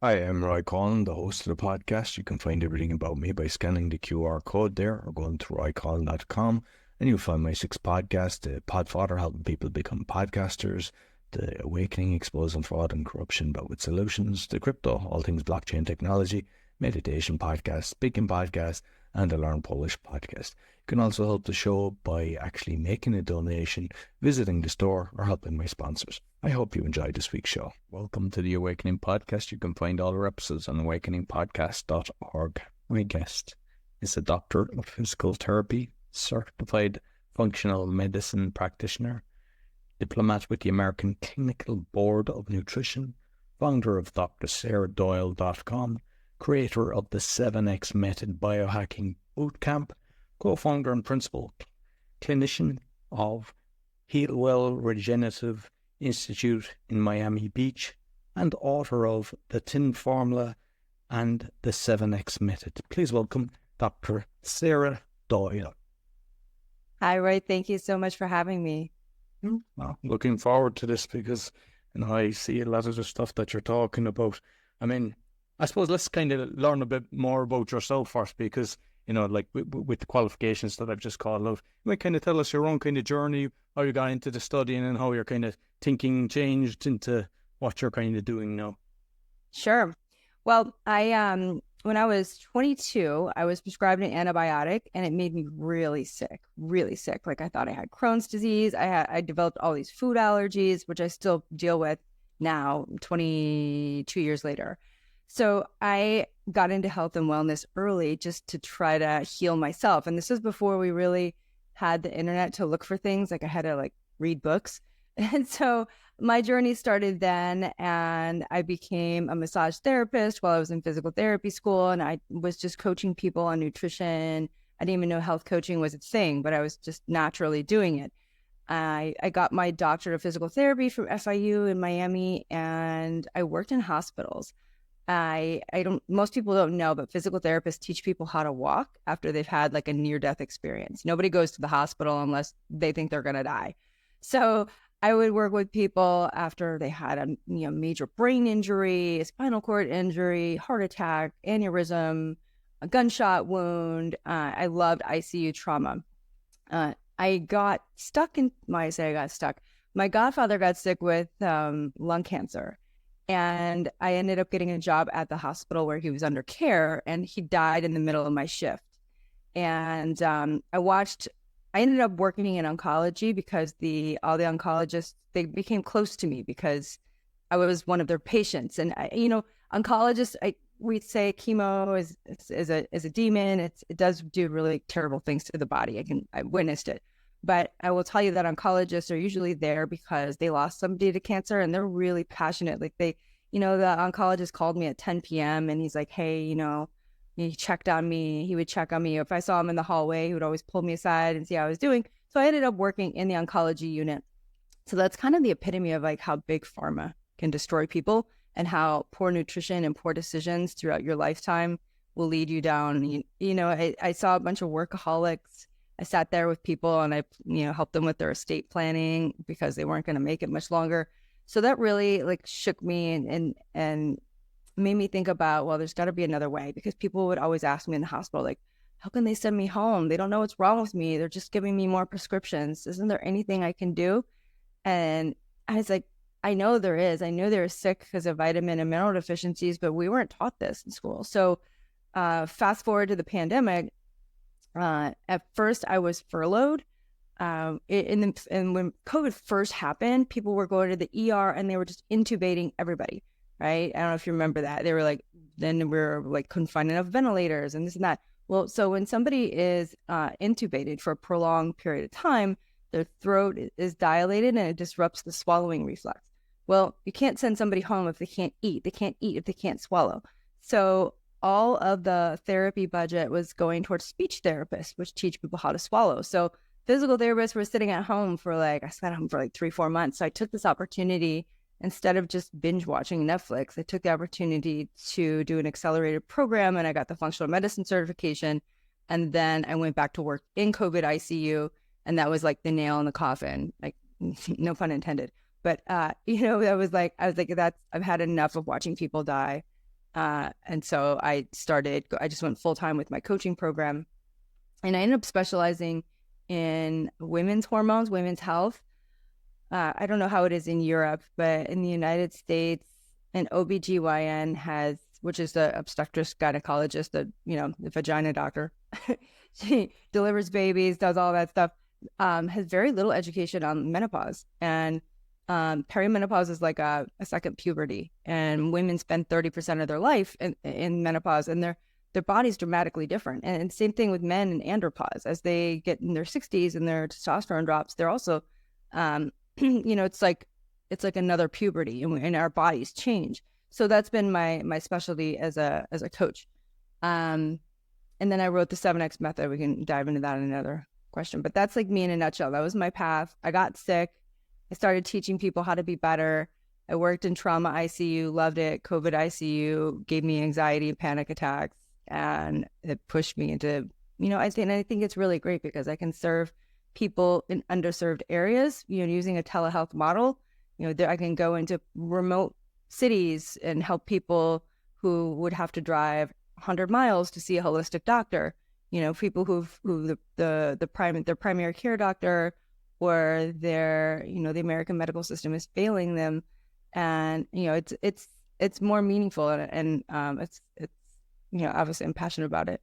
Hi, I'm Roy Collin, the host of the podcast. You can find everything about me by scanning the QR code there or going to roycollin.com, and you'll find my 6 podcasts: the Podfather, helping people become podcasters; the Awakening, exposing fraud and corruption but with solutions; the Crypto, all things blockchain technology; meditation podcast; speaking podcast; and the Learn Polish podcast. You can also help the show by actually making a donation, visiting the store, or helping my sponsors. I hope you enjoyed this week's show. Welcome to the Awakening Podcast. You can find all our episodes on awakeningpodcast.org. My guest is a doctor of physical therapy, certified functional medicine practitioner, diplomate with the American Clinical Board of Nutrition, founder of DrSarahDoyle.com, creator of the 7X Method Biohacking Bootcamp, co-founder and principal clinician of HealWell Regenerative Institute in Miami Beach, and author of The Tin Formula and the 7X Method. Please welcome Dr. Sarah Doyle. Hi, Roy. Thank you so much for having me. Well, looking forward to this because I see a lot of the stuff that you're talking about. I mean, I suppose let's kind of learn a bit more about yourself first, because like with the qualifications that I've just called out, you might kind of tell us your own kind of journey, how you got into the studying and how your kind of thinking changed into what you're kind of doing now. Sure. Well, when I was 22, I was prescribed an antibiotic and it made me really sick. Like I thought I had Crohn's disease. I developed all these food allergies, which I still deal with now, 22 years later. So I got into health and wellness early just to try to heal myself. And this was before we really had the internet to look for things. Like I had to read books. And so my journey started then, and I became a massage therapist while I was in physical therapy school. And I was just coaching people on nutrition. I didn't even know health coaching was a thing, but I was just naturally doing it. I got my doctorate of physical therapy from FIU in Miami, and I worked in hospitals. Most people don't know, but physical therapists teach people how to walk after they've had a near-death experience. Nobody goes to the hospital unless they think they're going to die. So I would work with people after they had a major brain injury, a spinal cord injury, heart attack, aneurysm, a gunshot wound. I loved ICU trauma. I got stuck. My godfather got sick with lung cancer. And I ended up getting a job at the hospital where he was under care, and he died in the middle of my shift. And I ended up working in oncology because all the oncologists, they became close to me because I was one of their patients. And oncologists, we'd say chemo is a demon. It does do really terrible things to the body. I witnessed it. But I will tell you that oncologists are usually there because they lost somebody to cancer, and they're really passionate. The oncologist called me at 10 p.m. and he's like, hey, he checked on me. He would check on me. If I saw him in the hallway, he would always pull me aside and see how I was doing. So I ended up working in the oncology unit. So that's kind of the epitome of how big pharma can destroy people, and how poor nutrition and poor decisions throughout your lifetime will lead you down. I saw a bunch of workaholics. I sat there with people and I, helped them with their estate planning because they weren't going to make it much longer. So that really shook me and made me think about, well, there's got to be another way, because people would always ask me in the hospital, how can they send me home? They don't know what's wrong with me. They're just giving me more prescriptions. Isn't there anything I can do? And I was like, I know there is. I know they're sick because of vitamin and mineral deficiencies, but we weren't taught this in school. So fast forward to the pandemic. At first, I was furloughed. And when COVID first happened, people were going to the ER and they were just intubating everybody, right? I don't know if you remember that. They were then we're couldn't find enough ventilators and this and that. Well, so when somebody is intubated for a prolonged period of time, their throat is dilated and it disrupts the swallowing reflex. Well, you can't send somebody home if they can't eat. They can't eat if they can't swallow. So all of the therapy budget was going towards speech therapists, which teach people how to swallow. So physical therapists were sitting at home I sat at home for 3-4 months. So I took this opportunity, instead of just binge watching Netflix, I took the opportunity to do an accelerated program, and I got the functional medicine certification. And then I went back to work in COVID ICU, and that was the nail in the coffin, no pun intended. But, that was I was I've had enough of watching people die. And so I just went full time with my coaching program, and I ended up specializing in women's hormones, women's health. I don't know how it is in Europe, but in the United States, an OBGYN has, which is the obstetrician gynecologist, the vagina doctor. She delivers babies, does all that stuff, has very little education on menopause. And perimenopause is like a second puberty, and women spend 30% of their life in menopause, and their body's dramatically different. And same thing with men in andropause. As they get in their 60s and their testosterone drops, they're also, it's like another puberty, and our bodies change. So that's been my specialty as a coach. And then I wrote the 7X method. We can dive into that in another question, but that's like me in a nutshell. That was my path. I got sick. I started teaching people how to be better. I worked in trauma ICU, loved it. COVID ICU gave me anxiety and panic attacks, and it pushed me into, I think it's really great because I can serve people in underserved areas, using a telehealth model. I can go into remote cities and help people who would have to drive 100 miles to see a holistic doctor. People who their primary care doctor or the American medical system is failing them, and it's more meaningful, and it's obviously I'm passionate about it.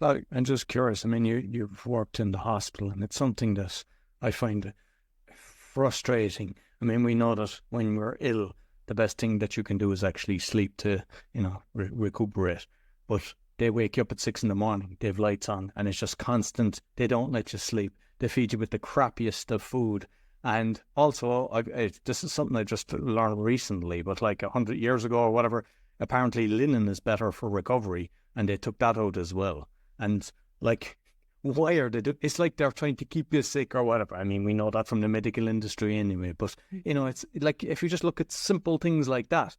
Like, I'm just curious. I mean, you've worked in the hospital, and it's something that I find frustrating. I mean, we know that when we're ill, the best thing that you can do is actually sleep to, recuperate. But they wake you up at 6 a.m, they have lights on, and it's just constant. They don't let you sleep. They feed you with the crappiest of food. And also, this is something I just learned recently, but like 100 years ago or whatever, apparently linen is better for recovery, and they took that out as well. And like, why are they doing? It's like they're trying to keep you sick or whatever. I mean, we know that from the medical industry anyway. But it's like, if you just look at simple things like that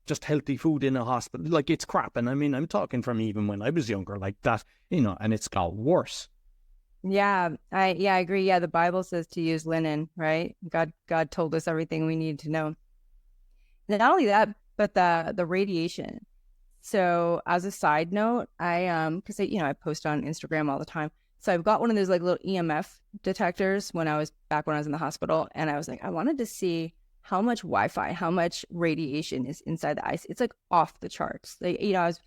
just healthy food in a hospital, like, it's crap. And I mean, I'm talking from even when I was younger, like that, and it's got worse. Yeah, I agree. Yeah, the Bible says to use linen, right? God told us everything we need to know. And not only that, but the radiation. So as a side note, because I post on Instagram all the time. So I've got one of those like little EMF detectors when I was in the hospital, and I was like, I wanted to see how much Wi-Fi, how much radiation is inside the IC. It's like off the charts. Like, I was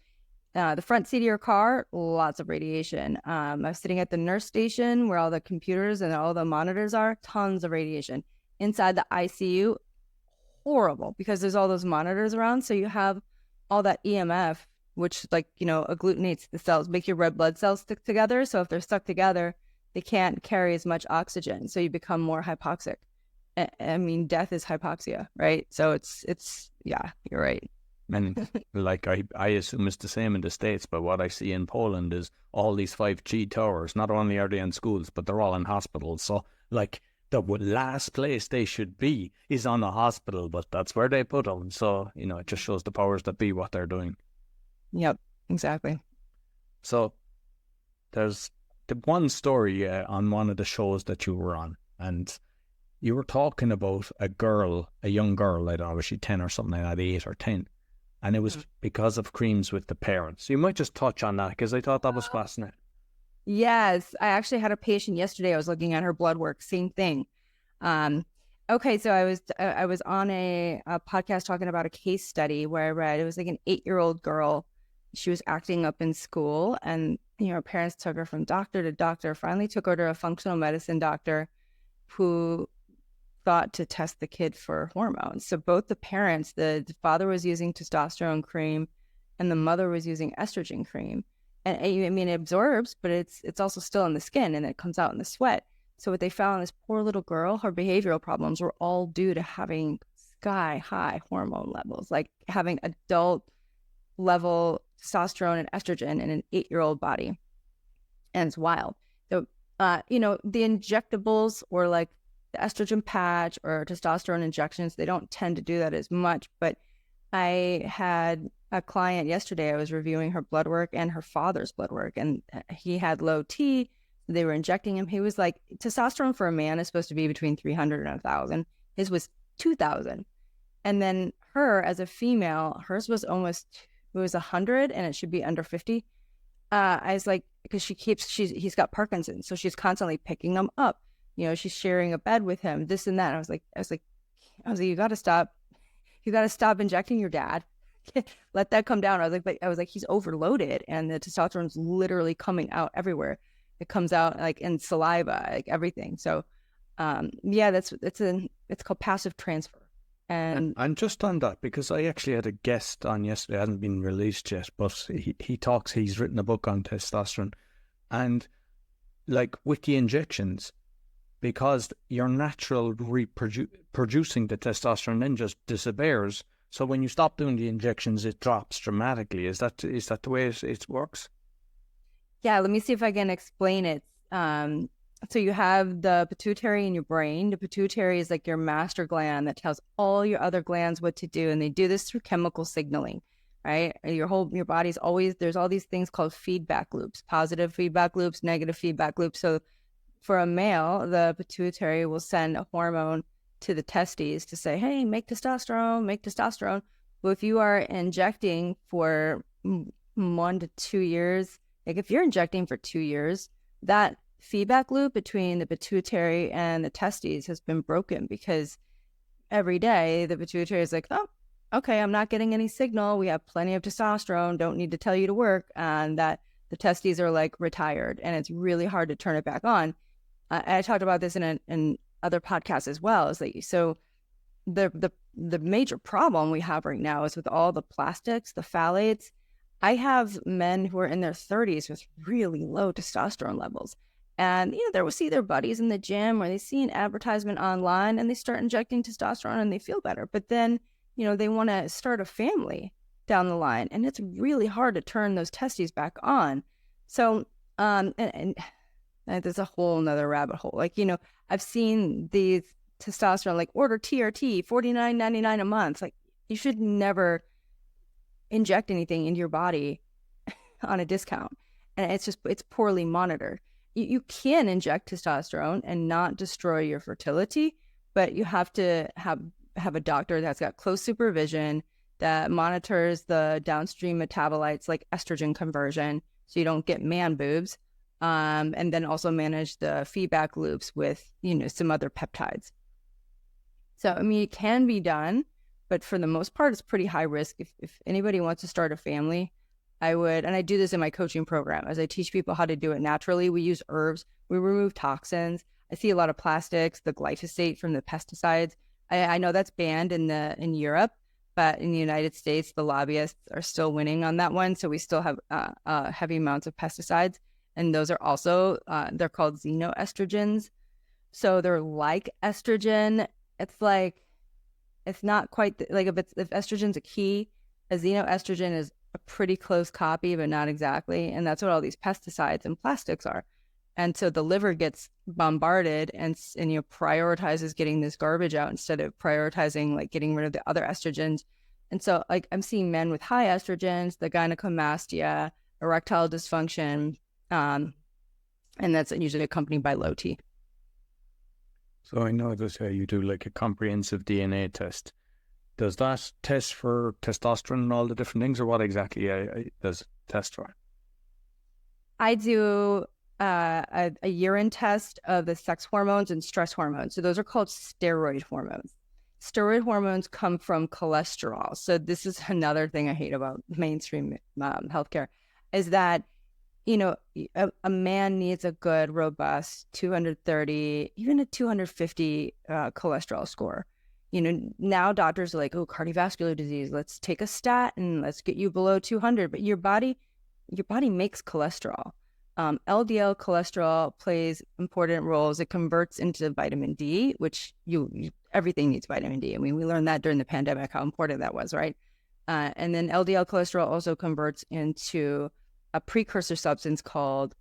the front seat of your car, lots of radiation. I was sitting at the nurse station where all the computers and all the monitors are, tons of radiation. Inside the ICU, horrible, because there's all those monitors around. So you have all that EMF, which agglutinates the cells, make your red blood cells stick together. So if they're stuck together, they can't carry as much oxygen. So you become more hypoxic. I mean, death is hypoxia, right? So it's yeah, you're right. And like, I assume it's the same in the States, but what I see in Poland is all these 5G towers. Not only are they in schools, but they're all in hospitals. So like, the last place they should be is on a hospital, but that's where they put them. So, it just shows the powers that be what they're doing. Yep, exactly. So there's the one story on one of the shows that you were on, and you were talking about a young girl, I don't know, was she 10 or something like that, 8 or 10, and it was because of creams with the parents. You might just touch on that, because I thought that was fascinating. Yes, I actually had a patient yesterday. I was looking at her blood work, same thing. Okay, so I was on a podcast talking about a case study where I read it was like an 8-year-old girl. She was acting up in school, and her parents took her from doctor to doctor, finally took her to a functional medicine doctor who thought to test the kid for hormones. So both the parents, the father was using testosterone cream and the mother was using estrogen cream. And I mean, it absorbs, but it's also still in the skin, and it comes out in the sweat. So what they found in this poor little girl, her behavioral problems were all due to having sky high hormone levels, like having adult level testosterone and estrogen in an 8-year-old body. And it's wild. So, the injectables, or like the estrogen patch or testosterone injections, they don't tend to do that as much. But I had a client yesterday, I was reviewing her blood work and her father's blood work, and he had low T. They were injecting him. He was like, testosterone for a man is supposed to be between 300 and 1,000. His was 2,000. And then her as a female, hers was it was 100 and it should be under 50. I was like, because he's got Parkinson's. So she's constantly picking them up. She's sharing a bed with him, this and that. I was like, you got to stop. You got to stop injecting your dad. Let that come down. I was like, he's overloaded and the testosterone's literally coming out everywhere. It comes out like in saliva, like everything. So, it's called passive transfer. And just on that, because I actually had a guest on yesterday, it hasn't been released yet, but he's written a book on testosterone, and like with the injections, because your natural producing the testosterone then just disappears. So when you stop doing the injections, it drops dramatically. Is that the way it works? Yeah, let me see if I can explain it. So you have the pituitary in your brain. The pituitary is like your master gland that tells all your other glands what to do. And they do this through chemical signaling, right? Your body's always, there's all these things called feedback loops, positive feedback loops, negative feedback loops. So for a male, the pituitary will send a hormone to the testes to say, hey, make testosterone, make testosterone. Well, if you are injecting for 1 to 2 years, like if you're injecting for 2 years, that feedback loop between the pituitary and the testes has been broken, because every day the pituitary is like, oh, okay, I'm not getting any signal. We have plenty of testosterone. Don't need to tell you to work. And that the testes are like retired, and it's really hard to turn it back on. I talked about this in other podcasts as well. Is that so? The major problem we have right now is with all the plastics, the phthalates. I have men who are in their 30s with really low testosterone levels. And, they will see their buddies in the gym, or they see an advertisement online and they start injecting testosterone and they feel better. But then, they want to start a family down the line, and it's really hard to turn those testes back on. So, and there's a whole nother rabbit hole. Like, I've seen these testosterone, like order TRT, $49.99 a month. Like, you should never inject anything into your body on a discount. And it's poorly monitored. You can inject testosterone and not destroy your fertility, but you have to have a doctor that's got close supervision that monitors the downstream metabolites like estrogen conversion, so you don't get man boobs, and then also manage the feedback loops with some other peptides. So it can be done, but for the most part, it's pretty high risk. If anybody wants to start a family, I would, and I do this in my coaching program, as I teach people how to do it naturally. We use herbs, we remove toxins. I see a lot of plastics, the glyphosate from the pesticides. I know that's banned in Europe, but in the United States, the lobbyists are still winning on that one. So we still have heavy amounts of pesticides, and those are also they're called xenoestrogens. So they're like estrogen. It's not quite like if estrogen's a key, a xenoestrogen is a pretty close copy, but not exactly. And that's what all these pesticides and plastics are. And so the liver gets bombarded and prioritizes getting this garbage out instead of prioritizing like getting rid of the other estrogens. And so like I'm seeing men with high estrogens, the gynecomastia, erectile dysfunction, and that's usually accompanied by low T. So I know that you do like a comprehensive DNA test. Does that test for testosterone and all the different things, or what exactly does it test for? I do a urine test of the sex hormones and stress hormones. So those are called steroid hormones. Steroid hormones come from cholesterol. So this is another thing I hate about mainstream healthcare, is that a man needs a good, robust 230, even a 250 cholesterol score. Now doctors are like, oh, cardiovascular disease, let's take a statin, let's get you below 200. But your body makes cholesterol. LDL cholesterol plays important roles. It converts into vitamin D, which everything needs vitamin D. I mean, we learned that during the pandemic, how important that was, right? And then LDL cholesterol also converts into a precursor substance called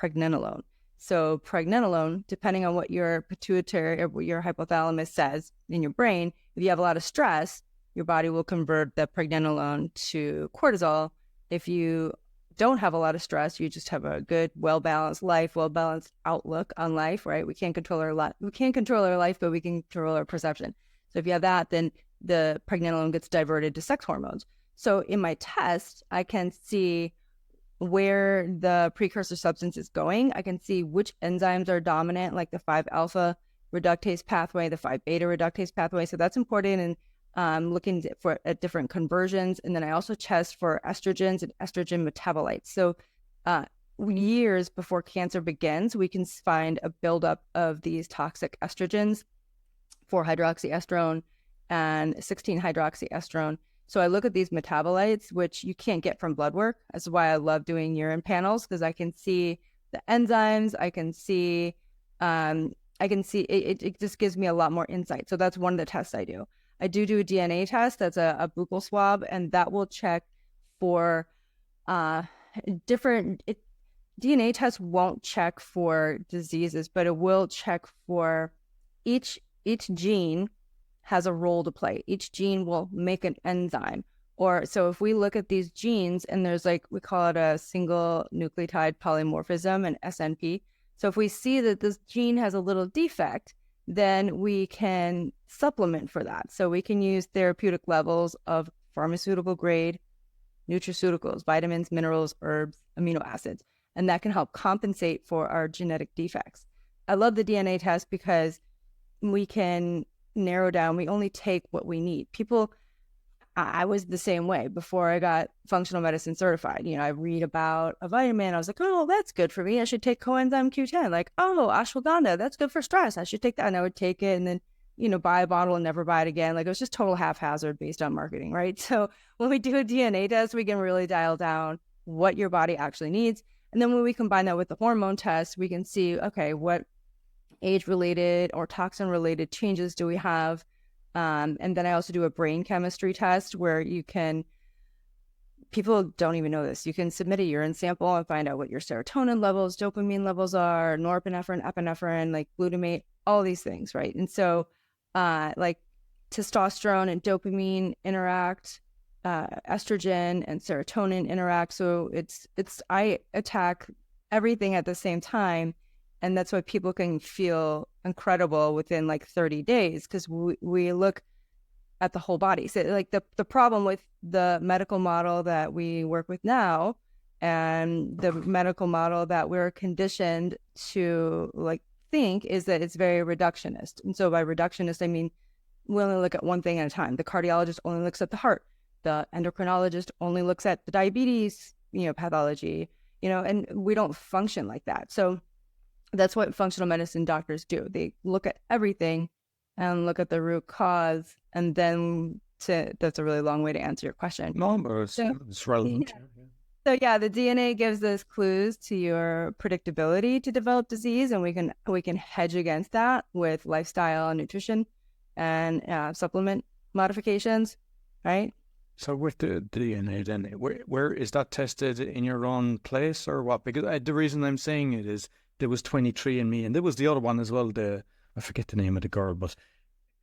pregnenolone. So pregnenolone, depending on what your pituitary or your hypothalamus says in your brain, if you have a lot of stress, your body will convert the pregnenolone to cortisol. If you don't have a lot of stress, you just have a good, well-balanced life, well-balanced outlook on life, right? We can't control our life, but we can control our perception. So if you have that, then the pregnenolone gets diverted to sex hormones. So in my test, I can see where the precursor substance is going. I can see which enzymes are dominant, like the 5-alpha reductase pathway, the 5-beta reductase pathway. So that's important in looking at different conversions. And then I also test for estrogens and estrogen metabolites. So years before cancer begins, we can find a buildup of these toxic estrogens, 4-hydroxyestrone and 16-hydroxyestrone. So I look at these metabolites, which you can't get from blood work. That's why I love doing urine panels, because I can see the enzymes. I can see it just gives me a lot more insight. So that's one of the tests I do. I do a DNA test. That's a buccal swab, and that will check for different. DNA tests won't check for diseases, but it will check for each gene has a role to play. Each gene will make an enzyme. So if we look at these genes, and there's we call it a single nucleotide polymorphism, an SNP. So if we see that this gene has a little defect, then we can supplement for that. So we can use therapeutic levels of pharmaceutical grade nutraceuticals, vitamins, minerals, herbs, amino acids, and that can help compensate for our genetic defects. I love the DNA test because we can narrow down. We only take what we need. I was the same way before I got functional medicine certified. I read about a vitamin. I was like, oh, that's good for me. I should take coenzyme Q10. Like, oh, ashwagandha, that's good for stress. I should take that. And I would take it and then, buy a bottle and never buy it again. It was just total haphazard based on marketing, right? So when we do a DNA test, we can really dial down what your body actually needs. And then when we combine that with the hormone test, we can see, okay, what age-related or toxin-related changes do we have? And then I also do a brain chemistry test where people don't even know this. You can submit a urine sample and find out what your serotonin levels, dopamine levels are, norepinephrine, epinephrine, glutamate, all these things, right? And so testosterone and dopamine interact, estrogen and serotonin interact. So I attack everything at the same time. And that's why people can feel incredible within 30 days, because we look at the whole body. So the problem with the medical model that we work with now and the medical model that we're conditioned to think is that it's very reductionist. And so by reductionist, I mean, we only look at one thing at a time. The cardiologist only looks at the heart. The endocrinologist only looks at the diabetes, pathology, and we don't function like that. So that's what functional medicine doctors do. They look at everything and look at the root cause, and then that's a really long way to answer your question. No, but it's relevant. Yeah. So the DNA gives us clues to your predictability to develop disease, and we can hedge against that with lifestyle and nutrition and supplement modifications, right? So with the DNA, then where is that tested in your own place or what? Because the reason I'm saying it is there was 23andMe, and there was the other one as well. I forget the name of the girl, but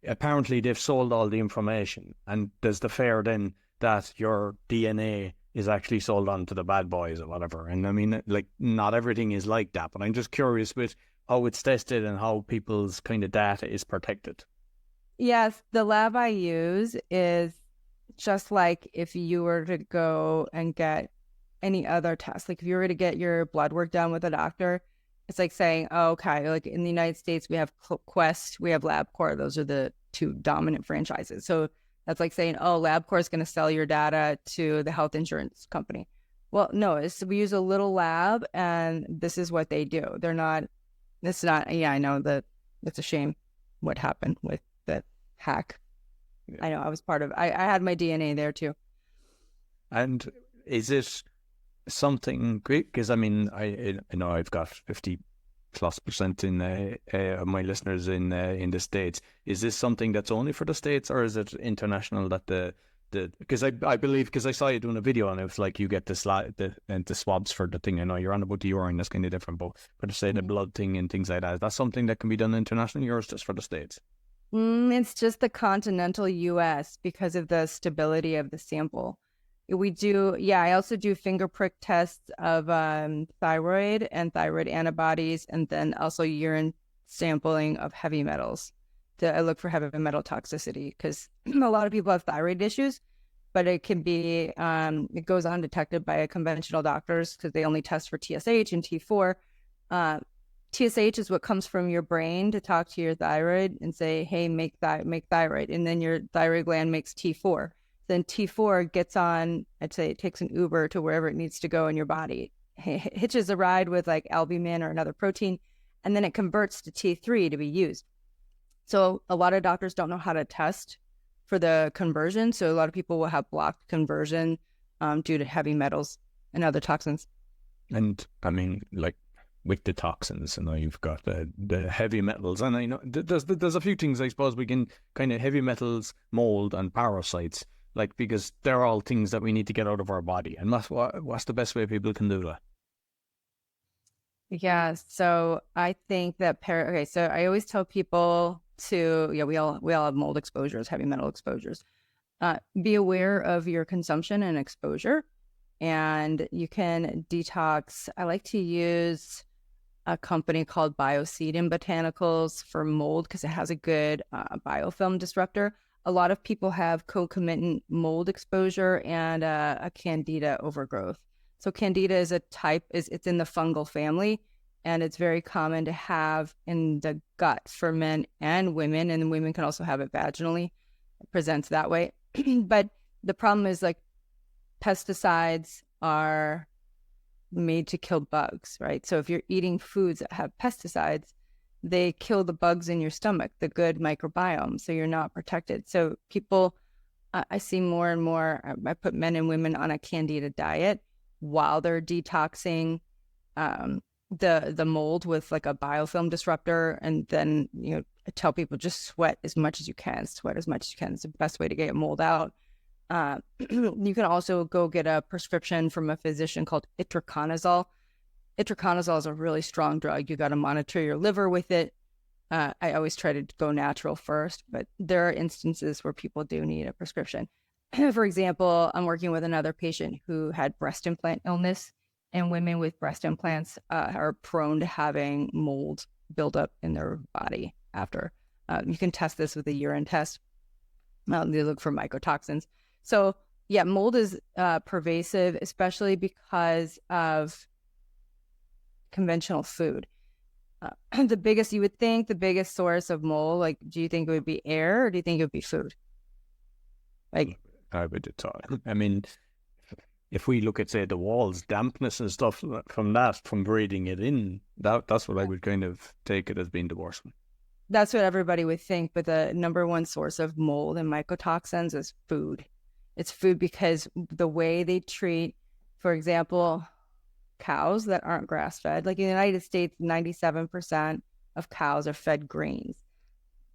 apparently they've sold all the information, and there's the fear then that your DNA is actually sold on to the bad boys or whatever. And I mean, not everything is like that, but I'm just curious with how it's tested and how people's kind of data is protected. Yes, the lab I use is just like if you were to go and get any other test. If you were to get your blood work done with a doctor, it's like saying, oh, okay, in the United States, we have Quest, we have LabCorp. Those are the two dominant franchises. So that's like saying, oh, LabCorp is going to sell your data to the health insurance company. Well, no, we use a little lab, and this is what they do. I know that it's a shame what happened with that hack. Yeah. I know I was I had my DNA there too. And is it something great? Because I mean, I know I've got 50+% in my listeners in the States. Is this something that's only for the States, or is it international? That because I believe, because I saw you doing a video and it was like you get the swabs for the thing. I know you're on about the urine, that's kind of different, but say the blood thing and things like that. Is that something that can be done internationally, or is just for the States? It's just the continental U.S. because of the stability of the sample. We do, I also do finger prick tests of thyroid and thyroid antibodies, and then also urine sampling of heavy metals I look for heavy metal toxicity because a lot of people have thyroid issues, but it can be, it goes undetected by conventional doctors because they only test for TSH and T4. TSH is what comes from your brain to talk to your thyroid and say, hey, make thyroid. And then your thyroid gland makes T4. Then T4 gets on, I'd say it takes an Uber to wherever it needs to go in your body. It hitches a ride with like albumin or another protein, and then it converts to T3 to be used. So a lot of doctors don't know how to test for the conversion. So a lot of people will have blocked conversion due to heavy metals and other toxins. And I mean, like with the toxins, and you've got the heavy metals, and I know there's a few things I suppose we can kind of heavy metals, mold, and parasites, like because they're all things that we need to get out of our body. And what's the best way people can do that? Yeah, so I think that okay, so I always tell people to, we all have mold exposures, heavy metal exposures. Be aware of your consumption and exposure, and you can detox. I like to use a company called Bioseed in botanicals for mold because it has a good biofilm disruptor. A lot of people have concomitant mold exposure and a candida overgrowth. So candida is a type, it's in the fungal family, and it's very common to have in the gut for men and women, and women can also have it vaginally. It presents that way. But the problem is like pesticides are made to kill bugs, right? So if you're eating foods that have pesticides, they kill the bugs in your stomach, the good microbiome, so you're not protected. So people, I see more and more, I put men and women on a candida diet while they're detoxing the mold with like a biofilm disruptor. And then, I tell people just sweat as much as you can. It's the best way to get mold out. You can also go get a prescription from a physician called itraconazole. Itraconazole is a really strong drug. You got to monitor your liver with it. I always try to go natural first, but there are instances where people do need a prescription. For example, I'm working with another patient who had breast implant illness, and women with breast implants are prone to having mold buildup in their body after. You can test this with a urine test. They look for mycotoxins. So yeah, mold is pervasive, especially because of conventional food. The biggest source of mold, like, do you think it would be air or do you think it would be food? Like, I would talk. I mean, if we look at, say, the walls, dampness and stuff from breathing it in, that's what I would kind of take it as being the worst one. That's what everybody would think, but the number one source of mold and mycotoxins is food. It's food because the way they treat, for example, cows that aren't grass-fed, like in the United States, 97% of cows are fed grains.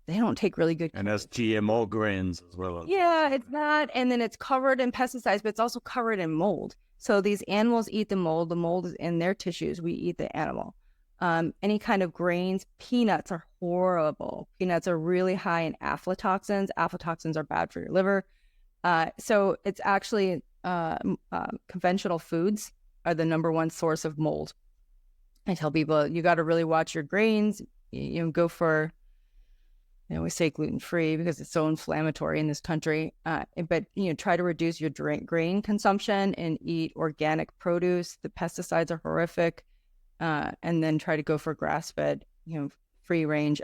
They don't take really good care. And that's GMO grains as well. Yeah, it's not. And then it's covered in pesticides, but it's also covered in mold. So these animals eat the mold. The mold is in their tissues. We eat the animal. Any kind of grains, peanuts are horrible. Peanuts are really high in aflatoxins. Aflatoxins are bad for your liver. So it's actually conventional foods are the number one source of mold. I tell people you got to really watch your grains. Go for, I always say gluten-free because it's so inflammatory in this country. But try to reduce your grain consumption and eat organic produce. The pesticides are horrific. And then try to go for grass-fed, free range,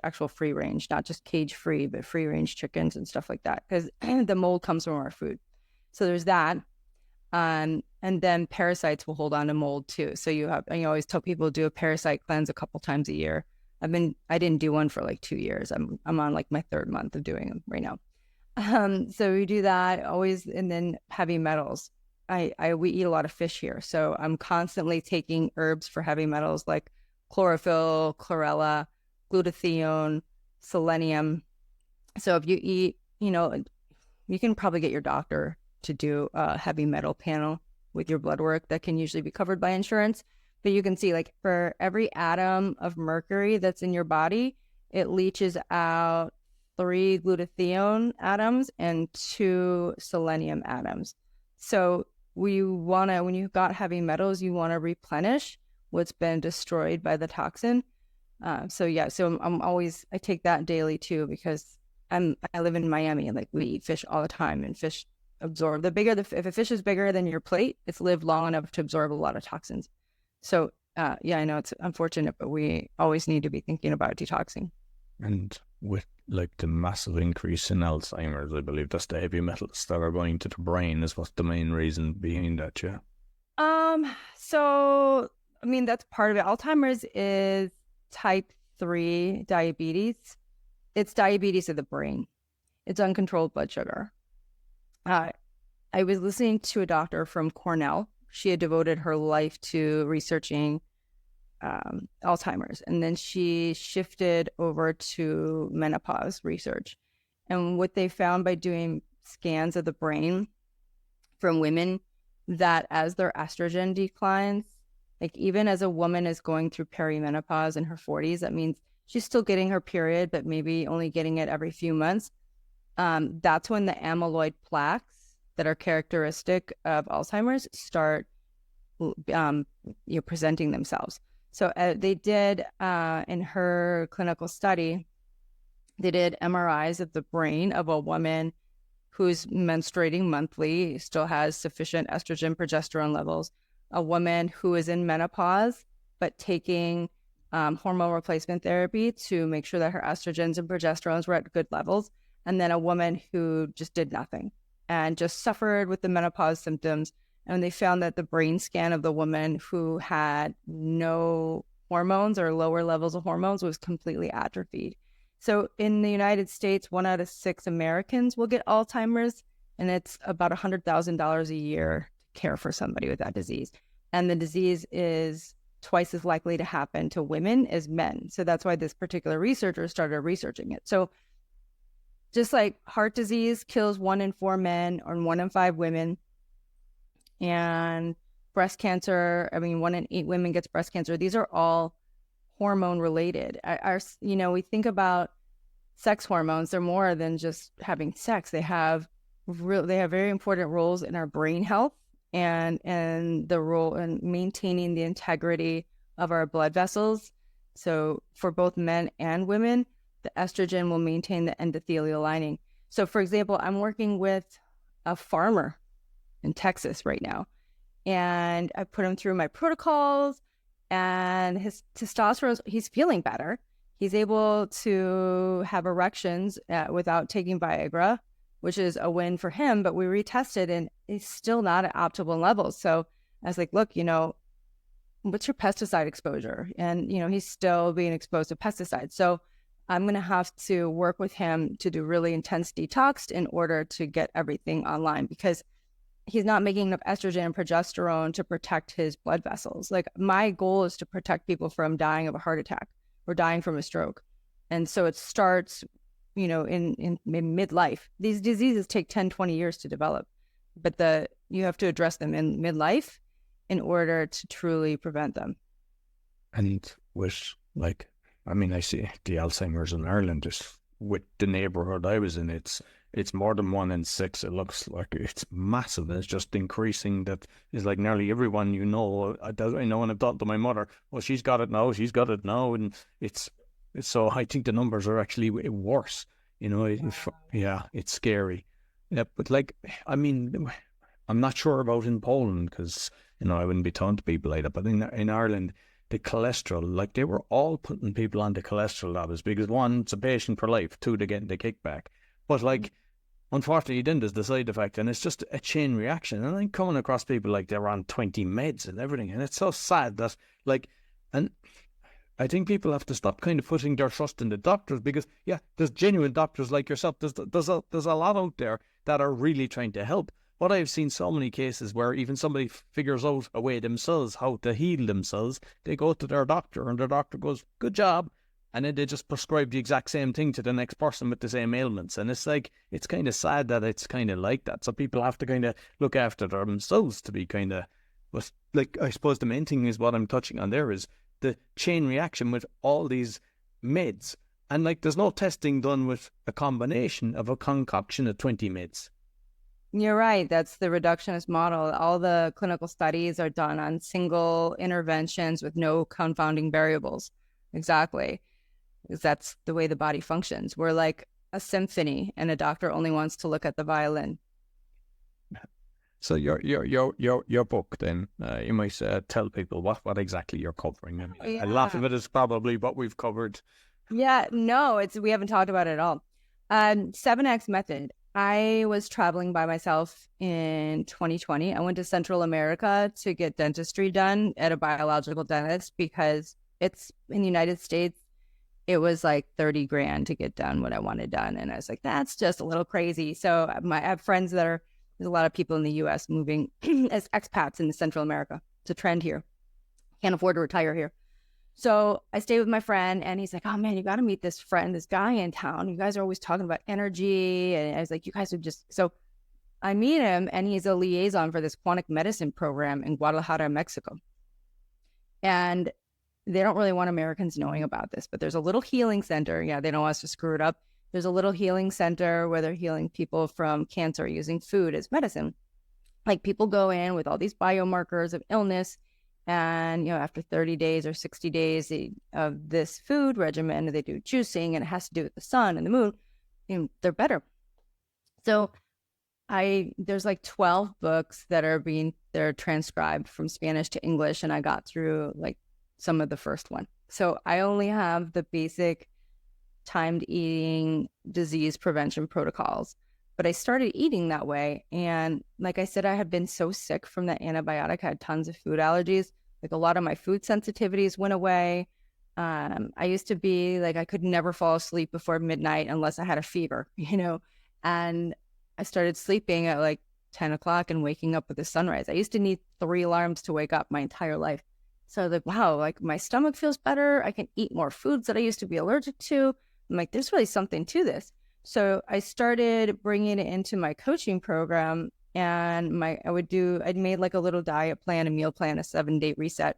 not just cage-free, but free-range chickens and stuff like that, because the mold comes from our food. So there's that. And then parasites will hold on to mold too. So I always tell people to do a parasite cleanse a couple times a year. I didn't do one for like 2 years. I'm on like my third month of doing them right now. So we do that always. And then heavy metals. We eat a lot of fish here. So I'm constantly taking herbs for heavy metals like chlorophyll, chlorella, glutathione, selenium. So if you eat, you can probably get your doctor to do a heavy metal panel with your blood work that can usually be covered by insurance. But you can see, like, for every atom of mercury that's in your body, it leaches out 3 glutathione atoms and 2 selenium atoms. So when you've got heavy metals, you want to replenish what's been destroyed by the toxin. So I take that daily too, because I live in Miami and like we eat fish all the time, and fish absorb if a fish is bigger than your plate, it's lived long enough to absorb a lot of toxins. So I know it's unfortunate, but we always need to be thinking about detoxing. And with like the massive increase in Alzheimer's, I believe that's the heavy metals that are going to the brain is what's the main reason behind that, yeah. So I mean, that's part of it. Alzheimer's is type 3 diabetes. It's diabetes of the brain. It's uncontrolled blood sugar. I was listening to a doctor from Cornell. She had devoted her life to researching Alzheimer's, and then she shifted over to menopause research. And what they found by doing scans of the brain from women, that as their estrogen declines, like even as a woman is going through perimenopause in her 40s, that means she's still getting her period, but maybe only getting it every few months. That's when the amyloid plaques that are characteristic of Alzheimer's start presenting themselves. So they did, in her clinical study, they did MRIs of the brain of a woman who's menstruating monthly, still has sufficient estrogen, progesterone levels, a woman who is in menopause, but taking hormone replacement therapy to make sure that her estrogens and progesterones were at good levels, and then a woman who just did nothing and just suffered with the menopause symptoms. And they found that the brain scan of the woman who had no hormones or lower levels of hormones was completely atrophied. So in the United States, 1 out of 6 Americans will get Alzheimer's, and it's about $100,000 a year to care for somebody with that disease. And the disease is twice as likely to happen to women as men. So that's why this particular researcher started researching it. So just like heart disease kills 1 in 4 men or 1 in 5 women, and breast cancer, 1 in 8 women gets breast cancer. These are all hormone related. We think about sex hormones. They're more than just having sex. They have very important roles in our brain health and the role in maintaining the integrity of our blood vessels. So for both men and women, the estrogen will maintain the endothelial lining. So for example, I'm working with a farmer in Texas right now, and I put him through my protocols, and his testosterone, he's feeling better. He's able to have erections without taking Viagra, which is a win for him, but we retested and he's still not at optimal levels. So I was like, look, what's your pesticide exposure? And, he's still being exposed to pesticides. So I'm going to have to work with him to do really intense detox in order to get everything online, because he's not making enough estrogen and progesterone to protect his blood vessels. Like, my goal is to protect people from dying of a heart attack or dying from a stroke. And so it starts, in midlife. These diseases take 10, 20 years to develop, but you have to address them in midlife in order to truly prevent them. And with I see the Alzheimer's in Ireland, just with the neighborhood I was in, it's more than 1 in 6. It looks like it's massive. It's just increasing. That is like nearly everyone I know, and I've talked to my mother, well, she's got it now, and it's so I think the numbers are actually worse. It's scary. Yeah, but I'm not sure about in Poland, because I wouldn't be talking to people like that. But in Ireland, the cholesterol, they were all putting people on the cholesterol levels, because 1, it's a patient for life, 2, they're getting the kickback. But unfortunately, then there's the side effect, and it's just a chain reaction. And I'm coming across people they're on 20 meds and everything, and it's so sad that and I think people have to stop kind of putting their trust in the doctors, because there's genuine doctors like yourself. There's a lot out there that are really trying to help. But I've seen so many cases where even somebody figures out a way themselves how to heal themselves. They go to their doctor, and their doctor goes, "Good job," and then they just prescribe the exact same thing to the next person with the same ailments. And it's it's kind of sad that it's kind of like that. So people have to kind of look after themselves to be kind of, but I suppose the main thing is what I'm touching on there is the chain reaction with all these meds. And there's no testing done with a combination of a concoction of 20 meds. You're right. That's the reductionist model. All the clinical studies are done on single interventions with no confounding variables. exactly. Because that's the way the body functions. We're like a symphony, and a doctor only wants to look at the violin. So your book, then, you might tell people what exactly you're covering. I mean, a lot of it is probably what we've covered. Yeah, no, we haven't talked about it at all. 7X method. I was traveling by myself in 2020. I went to Central America to get dentistry done at a biological dentist because it's in the United States. It was like 30 grand to get done what I wanted done. And I was like, that's just a little crazy. So I have friends there's a lot of people in the US moving as expats in Central America. It's a trend here. Can't afford to retire here. So I stayed with my friend, and he's like, oh man, you got to meet this guy in town. You guys are always talking about energy. And I was like, you guys are so I meet him, and he's a liaison for this quantic medicine program in Guadalajara, Mexico. And they don't really want Americans knowing about this, but there's a little healing center. Yeah, they don't want us to screw it up. There's a little healing center where they're healing people from cancer using food as medicine. Like, people go in with all these biomarkers of illness, and after 30 days or 60 days of this food regimen, they do juicing, and it has to do with the sun and the moon, they're better. So there's like 12 books that they're transcribed from Spanish to English, and I got through like some of the first one. So I only have the basic timed eating disease prevention protocols, but I started eating that way. And like I said, I had been so sick from that antibiotic. I had tons of food allergies. Like, a lot of my food sensitivities went away. I used to be like, I could never fall asleep before midnight unless I had a fever, and I started sleeping at like 10 o'clock and waking up with the sunrise. I used to need 3 alarms to wake up my entire life. So I was like, wow, like my stomach feels better. I can eat more foods that I used to be allergic to. I'm like, there's really something to this. So I started bringing it into my coaching program, and I'd made like a little diet plan, a meal plan, a 7-day reset.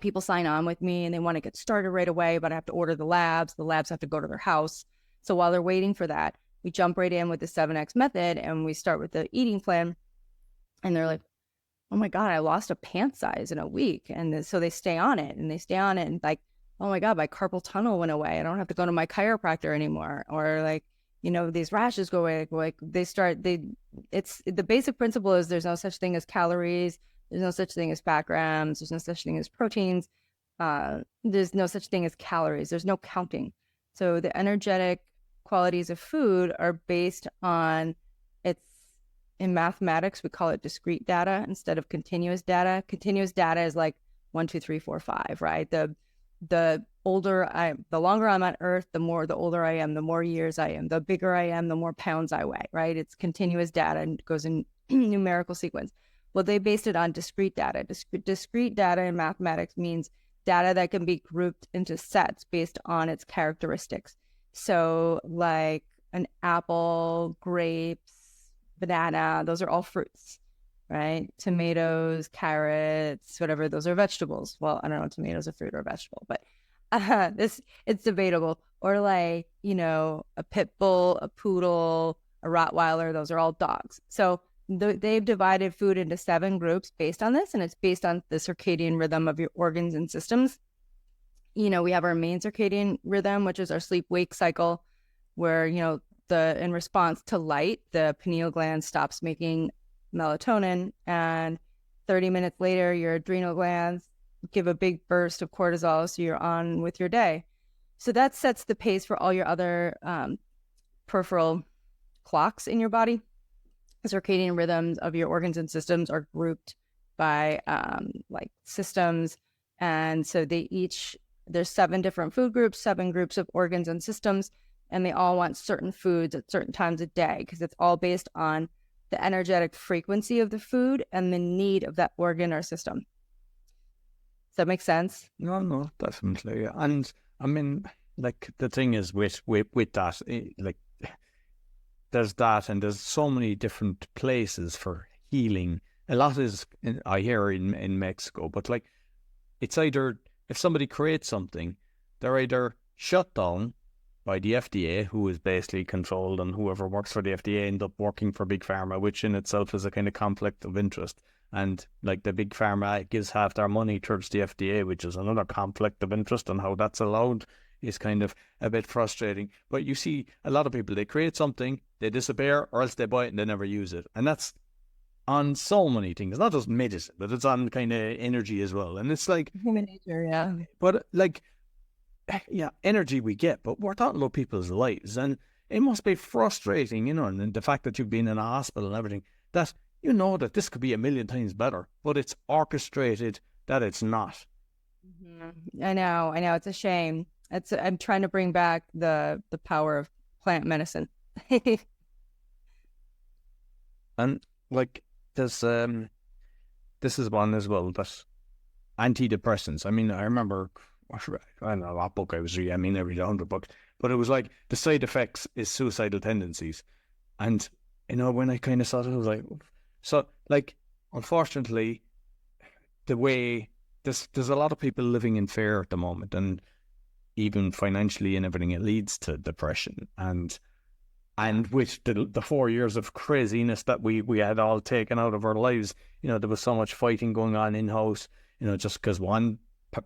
People sign on with me and they want to get started right away, but I have to order the labs. The labs have to go to their house. So while they're waiting for that, we jump right in with the 7X method, and we start with the eating plan. And they're like, oh my God, I lost a pant size in a week. And so they stay on it, and like, oh my God, my carpal tunnel went away. I don't have to go to my chiropractor anymore. Or like, these rashes go away. Like, it's the basic principle is there's no such thing as calories. There's no such thing as fat grams. There's no such thing as proteins. There's no such thing as calories. There's no counting. So the energetic qualities of food are based on in mathematics, we call it discrete data instead of continuous data. Continuous data is like 1, 2, 3, 4, 5, right? The longer I'm on Earth, the older I am, the more years I am, the bigger I am, the more pounds I weigh, right? It's continuous data and goes in numerical sequence. Well, they based it on discrete data. Discrete data in mathematics means data that can be grouped into sets based on its characteristics. So like an apple, grapes, banana, those are all fruits, right? Tomatoes, carrots, whatever, those are vegetables. Well, I don't know if tomatoes are fruit or a vegetable, but it's debatable. Or like, a pit bull, a poodle, a Rottweiler, those are all dogs. So they've divided food into 7 groups based on this, and it's based on the circadian rhythm of your organs and systems. We have our main circadian rhythm, which is our sleep-wake cycle, where, in response to light, the pineal gland stops making melatonin, and 30 minutes later, your adrenal glands give a big burst of cortisol, so you're on with your day. So that sets the pace for all your other peripheral clocks in your body. The circadian rhythms of your organs and systems are grouped by like systems, and so there's 7 different food groups, 7 groups of organs and systems, and they all want certain foods at certain times of day, because it's all based on the energetic frequency of the food and the need of that organ or system. Does that make sense? No, definitely. And I mean, like, the thing is with that, like, there's that, and there's so many different places for healing. A lot is, I hear, in Mexico, but like, it's either, if somebody creates something, they're either shut down by the FDA, who is basically controlled, and whoever works for the FDA end up working for Big Pharma, which in itself is a kind of conflict of interest. And like the big pharma gives half their money towards the FDA, which is another conflict of interest, and how that's allowed is kind of a bit frustrating. But you see a lot of people, they create something, they disappear, or else they buy it and they never use it. And that's on so many things, not just medicine, but it's on kind of energy as well. And it's like human nature, yeah. But like, yeah, energy we get, but we're talking about people's lives, and it must be frustrating, and the fact that you've been in a hospital and everything, that you know that this could be a million times better, but it's orchestrated that it's not. Mm-hmm. I know, it's a shame. I'm trying to bring back the power of plant medicine. And like this is one as well, that antidepressants. I mean, I remember, I don't know what book I was reading. I mean, I read 100 books, but it was like the side effects is suicidal tendencies. And, when I kind of saw it, I was like, so like, unfortunately, the way there's a lot of people living in fear at the moment, and even financially and everything, it leads to depression. And with the 4 years of craziness that we had all taken out of our lives, there was so much fighting going on in-house, just because one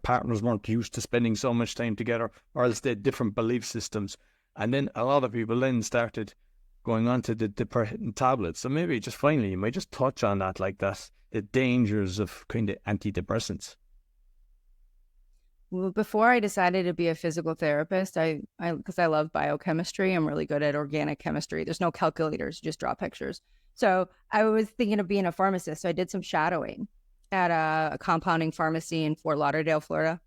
partners weren't used to spending so much time together, or else they had different belief systems. And then a lot of people then started going on to the depression tablets. So maybe just finally, you might just touch on that, like that, the dangers of kind of antidepressants. Well, before I decided to be a physical therapist, because I love biochemistry, I'm really good at organic chemistry. There's no calculators, you just draw pictures. So I was thinking of being a pharmacist. So I did some shadowing at a compounding pharmacy in Fort Lauderdale, Florida.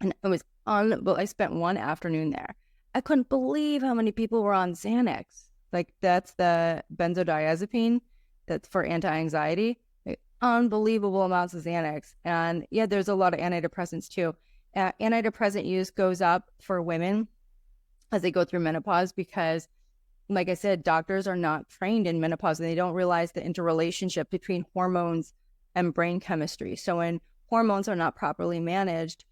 And it was I spent one afternoon there. I couldn't believe how many people were on Xanax. Like, that's the benzodiazepine that's for anti-anxiety. Like, unbelievable amounts of Xanax. And yeah, there's a lot of antidepressants too. Antidepressant use goes up for women as they go through menopause because, like I said, doctors are not trained in menopause, and they don't realize the interrelationship between hormones and brain chemistry. So when hormones are not properly managed,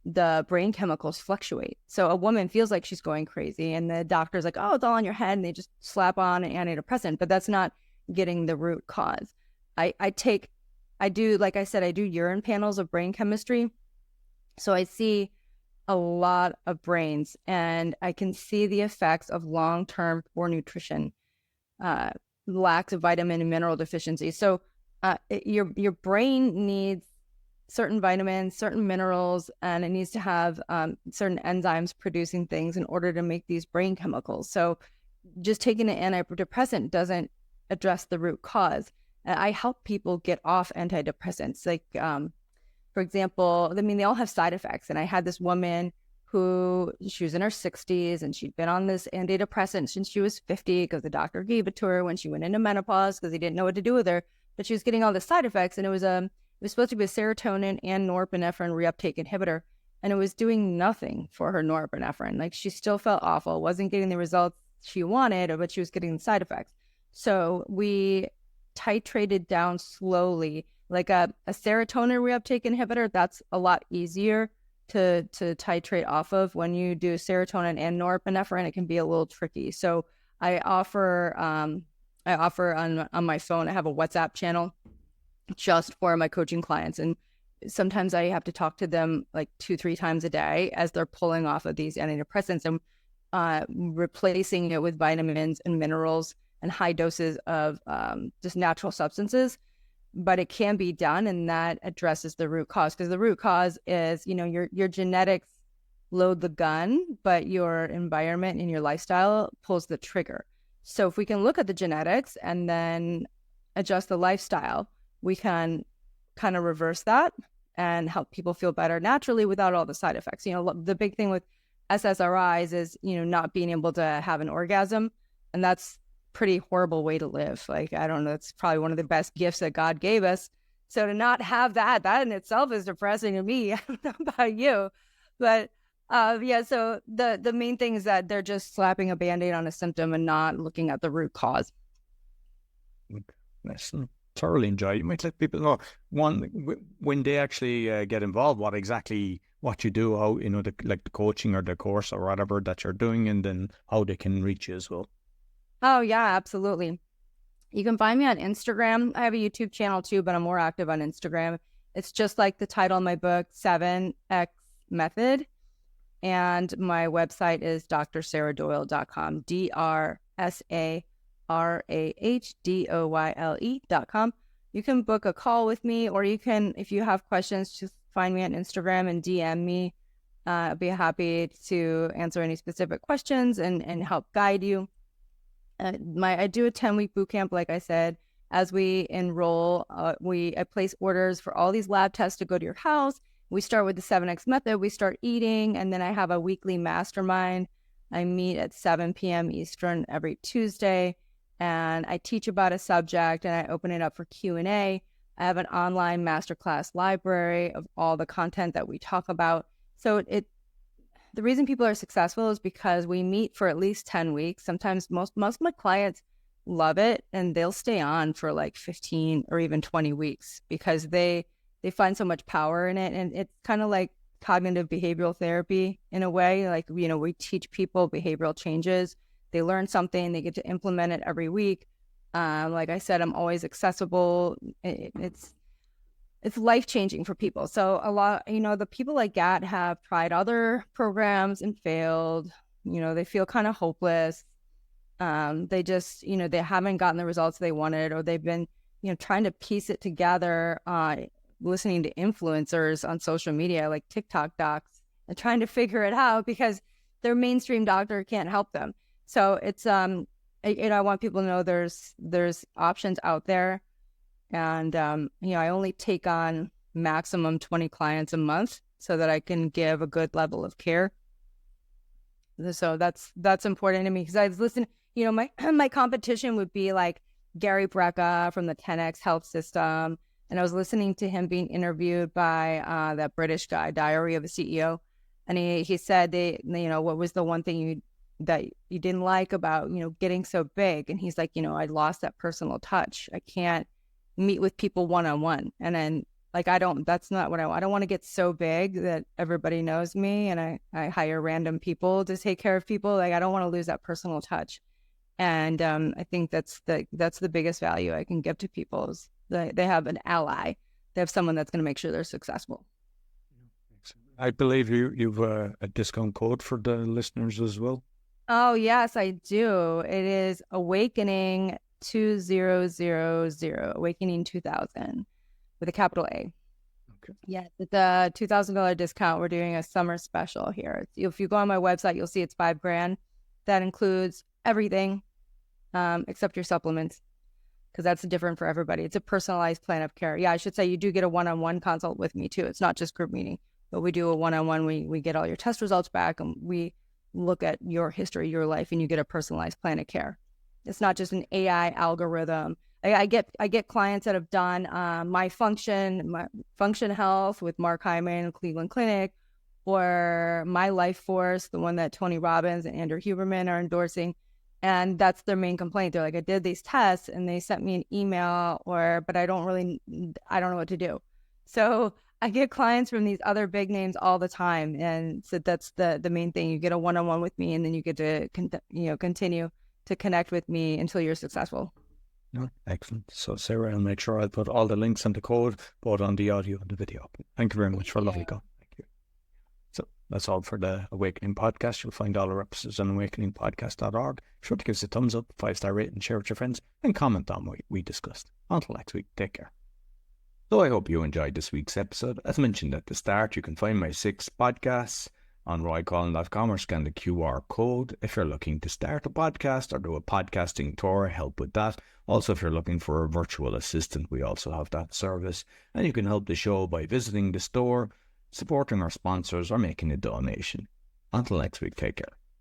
the brain chemicals fluctuate. So a woman feels like she's going crazy, and the doctor's like, oh, it's all in your head, and they just slap on an antidepressant, but that's not getting the root cause. I do, like I said, I do urine panels of brain chemistry. So I see a lot of brains, and I can see the effects of long-term poor nutrition, lack of vitamin and mineral deficiency. So your brain needs certain vitamins, certain minerals, and it needs to have certain enzymes producing things in order to make these brain chemicals. So just taking an antidepressant doesn't address the root cause. And I help people get off antidepressants. Like, for example, I mean, they all have side effects. And I had this woman who, she was in her 60s, and she'd been on this antidepressant since she was 50 because the doctor gave it to her when she went into menopause because he didn't know what to do with her. But she was getting all the side effects, and it was supposed to be a serotonin and norepinephrine reuptake inhibitor, and it was doing nothing for her norepinephrine. Like, she still felt awful, wasn't getting the results she wanted, but she was getting the side effects. So we titrated down slowly. Like a serotonin reuptake inhibitor, that's a lot easier to titrate off of. When you do serotonin and norepinephrine, it can be a little tricky. So I offer on my phone, I have a WhatsApp channel just for my coaching clients. And sometimes I have to talk to them like 2-3 times a day as they're pulling off of these antidepressants and replacing it with vitamins and minerals and high doses of just natural substances. But it can be done, and that addresses the root cause, because the root cause is, your genetics load the gun, but your environment and your lifestyle pulls the trigger. So if we can look at the genetics and then adjust the lifestyle, we can kind of reverse that and help people feel better naturally without all the side effects. The big thing with SSRIs is, not being able to have an orgasm, and that's pretty horrible way to live. Like, I don't know, it's probably one of the best gifts that God gave us. So to not have that in itself is depressing to me. I don't know about you, but so the main thing is that they're just slapping a Band-Aid on a symptom and not looking at the root cause. Nice. Thoroughly enjoy it. You might let people know when they actually get involved, what you do, how, the coaching or the course or whatever that you're doing, and then how they can reach you as well. Oh, yeah, absolutely. You can find me on Instagram. I have a YouTube channel too, but I'm more active on Instagram. It's just like the title of my book, 7X Method. And my website is DrSarahDoyle.com, DrSarahDoyle.com. You can book a call with me, or you can, if you have questions, just find me on Instagram and DM me. I'll be happy to answer any specific questions and help guide you. I do a 10-week bootcamp, like I said. As we enroll, I place orders for all these lab tests to go to your house. We start with the 7X method. We start eating, and then I have a weekly mastermind. I meet at 7 p.m. Eastern every Tuesday, and I teach about a subject, and I open it up for Q&A. I have an online masterclass library of all the content that we talk about. So the reason people are successful is because we meet for at least 10 weeks. Sometimes most of my clients love it, and they'll stay on for like 15 or even 20 weeks because they find so much power in it. And it's kind of like cognitive behavioral therapy in a way. Like, we teach people behavioral changes. They learn something, they get to implement it every week. Like I said, I'm always accessible. It's life-changing for people. So a lot, the people like GAT have tried other programs and failed. They feel kind of hopeless. They just, they haven't gotten the results they wanted, or they've been, trying to piece it together, listening to influencers on social media like TikTok docs and trying to figure it out because their mainstream doctor can't help them. So it's, I want people to know there's options out there. And, I only take on maximum 20 clients a month so that I can give a good level of care. So that's important to me because I was listening, my competition would be like Gary Brecka from the 10X Health System. And I was listening to him being interviewed by that British guy, Diary of a CEO. And he said, what was the one thing that you didn't like about, getting so big? And he's like, I lost that personal touch. I can't meet with people one-on-one. And then that's not what I don't want to get so big that everybody knows me and I hire random people to take care of people. Like, I don't want to lose that personal touch. And I think that's the biggest value I can give to people is they have an ally. They have someone that's going to make sure they're successful. I believe you've a discount code for the listeners as well. Oh, yes, I do. It is Awakening 2000, Awakening 2000 with a capital A. Okay. Yeah, it's a $2,000 discount. We're doing a summer special here. If you go on my website, you'll see it's $5,000. That includes everything except your supplements, because that's different for everybody. It's a personalized plan of care. Yeah, I should say you do get a one-on-one consult with me too. It's not just group meeting, but we do a one-on-one. We get all your test results back and we look at your history, your life, and you get a personalized plan of care. It's not just an AI algorithm. I get clients that have done my function health with Mark Hyman, Cleveland Clinic, or my Life Force, the one that Tony Robbins and Andrew Huberman are endorsing. And that's their main complaint. They're like, I did these tests and they sent me an email, but I don't know what to do. So I get clients from these other big names all the time. And so that's the main thing. You get a one-on-one with me, and then you get to continue to connect with me until you're successful. Oh, excellent. So Sarah, I'll make sure I'll put all the links and the code both on the audio and the video. Thank you very much for a lovely call. Thank you. So that's all for the Awakening podcast. You'll find all our episodes on awakeningpodcast.org. Be sure to give us a thumbs up, 5-star rating, share with your friends, and comment on what we discussed. Until next week, take care. So I hope you enjoyed this week's episode. As mentioned at the start, you can find my 6 podcasts on roycollin.com or scan the QR code if you're looking to start a podcast or do a podcasting tour, help with that. Also, if you're looking for a virtual assistant, we also have that service. And you can help the show by visiting the store, supporting our sponsors, or making a donation. Until next week, take care.